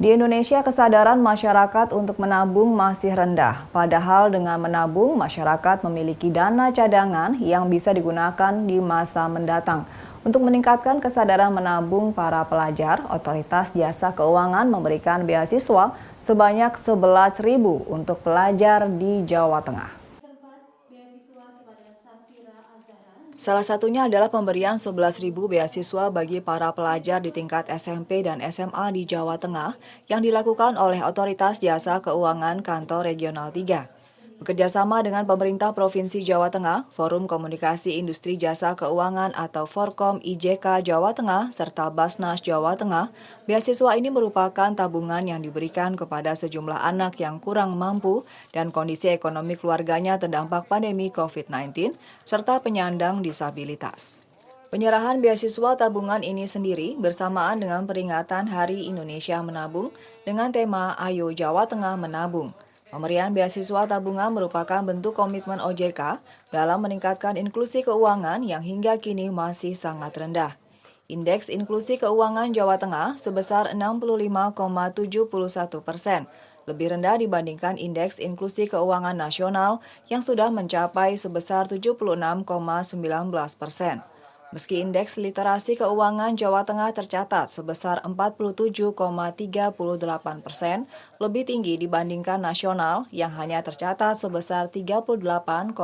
Di Indonesia, kesadaran masyarakat untuk menabung masih rendah. Padahal dengan menabung, masyarakat memiliki dana cadangan yang bisa digunakan di masa mendatang. Untuk meningkatkan kesadaran menabung para pelajar, Otoritas Jasa Keuangan memberikan beasiswa sebanyak 11.000 untuk pelajar di Jawa Tengah. Salah satunya adalah pemberian 11.000 beasiswa bagi para pelajar di tingkat SMP dan SMA di Jawa Tengah yang dilakukan oleh Otoritas Jasa Keuangan Kantor Regional 3. Bekerjasama dengan pemerintah Provinsi Jawa Tengah, Forum Komunikasi Industri Jasa Keuangan atau Forkom IJK Jawa Tengah, serta Basnas Jawa Tengah, beasiswa ini merupakan tabungan yang diberikan kepada sejumlah anak yang kurang mampu dan kondisi ekonomi keluarganya terdampak pandemi COVID-19, serta penyandang disabilitas. Penyerahan beasiswa tabungan ini sendiri bersamaan dengan peringatan Hari Indonesia Menabung dengan tema Ayo Jawa Tengah Menabung. Pemberian beasiswa tabungan merupakan bentuk komitmen OJK dalam meningkatkan inklusi keuangan yang hingga kini masih sangat rendah. Indeks inklusi keuangan Jawa Tengah sebesar 65,71%, lebih rendah dibandingkan indeks inklusi keuangan nasional yang sudah mencapai sebesar 76,19%. Meski indeks literasi keuangan Jawa Tengah tercatat sebesar 47,38%, lebih tinggi dibandingkan nasional yang hanya tercatat sebesar 38,03%.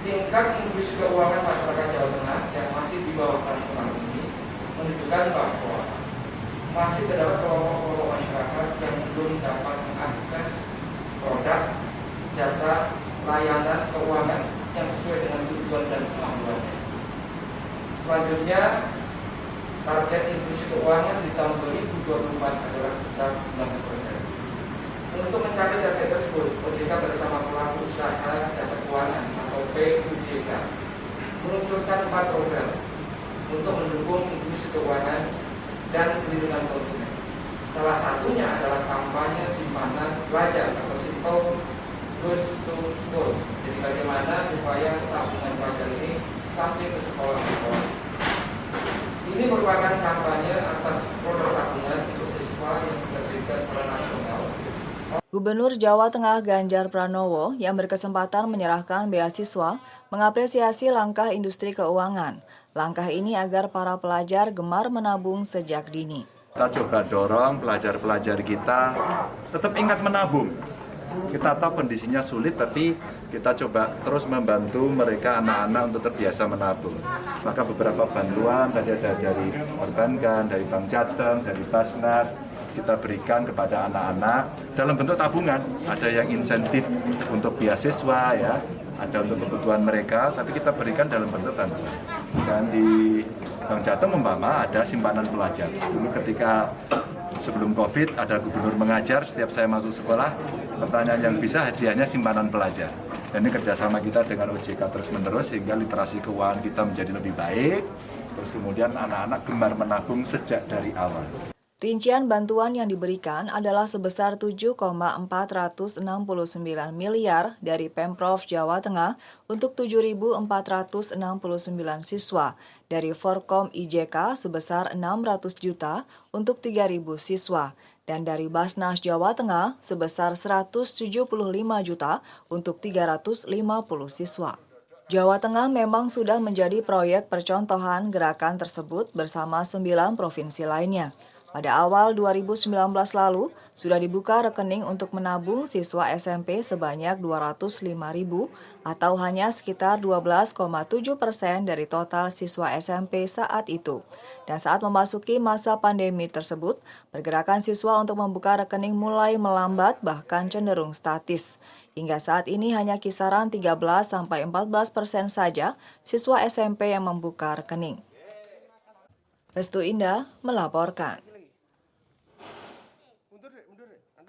Tingkat inklusi keuangan masyarakat Jawa Tengah yang masih di bawah nasional ini menunjukkan bahwa masih terdapat kelompok-kelompok masyarakat yang belum dapat mengakses produk, jasa, layanan keuangan yang sesuai dengan tujuan dan kemampuannya. Selanjutnya, target inklusi keuangan di tahun 2024 adalah sebesar 90%. Untuk mencapai target tersebut, OJK bersama pelaku usaha jasa keuangan atau PUJK meluncurkan 4 program untuk mendukung inklusi keuangan dan perlindungan konsumen. Salah satunya adalah kampanye simpanan pelajar atau Simple Goes to School. Jadi bagaimana supaya tabungan pelajar ini sampai ke sekolah-sekolah. Ini merupakan kampanye atas produk tabungan untuk siswa yang diterbitkan secara nasional. Gubernur Jawa Tengah Ganjar Pranowo yang berkesempatan menyerahkan beasiswa mengapresiasi langkah industri keuangan. Langkah ini agar para pelajar gemar menabung sejak dini. Kita coba dorong pelajar-pelajar kita tetap ingat menabung. Kita tahu kondisinya sulit, tapi kita coba terus membantu mereka anak-anak untuk terbiasa menabung. Maka beberapa bantuan tadi ada dari perbankan, dari Bank Jateng, dari Basnas, kita berikan kepada anak-anak dalam bentuk tabungan. Ada yang insentif untuk beasiswa, ya, ada untuk kebutuhan mereka, tapi kita berikan dalam bentuk bantuan. Dan di Bank Jateng umpama ada simpanan pelajar. Dulu ketika sebelum COVID ada gubernur mengajar, setiap saya masuk sekolah, pertanyaan yang bisa hadiahnya simpanan pelajar. Dan ini kerjasama kita dengan OJK terus-menerus sehingga literasi keuangan kita menjadi lebih baik. Terus kemudian anak-anak gemar menabung sejak dari awal. Rincian bantuan yang diberikan adalah sebesar 7,469 miliar dari Pemprov Jawa Tengah untuk 7.469 siswa, dari Forkom IJK sebesar 600 juta untuk 3.000 siswa, dan dari Basnas Jawa Tengah sebesar 175 juta untuk 350 siswa. Jawa Tengah memang sudah menjadi proyek percontohan gerakan tersebut bersama 9 provinsi lainnya. Pada awal 2019 lalu, sudah dibuka rekening untuk menabung siswa SMP sebanyak 205.000 atau hanya sekitar 12,7% dari total siswa SMP saat itu. Dan saat memasuki masa pandemi tersebut, pergerakan siswa untuk membuka rekening mulai melambat bahkan cenderung statis. Hingga saat ini hanya kisaran 13-14% saja siswa SMP yang membuka rekening. Restu Indah melaporkan.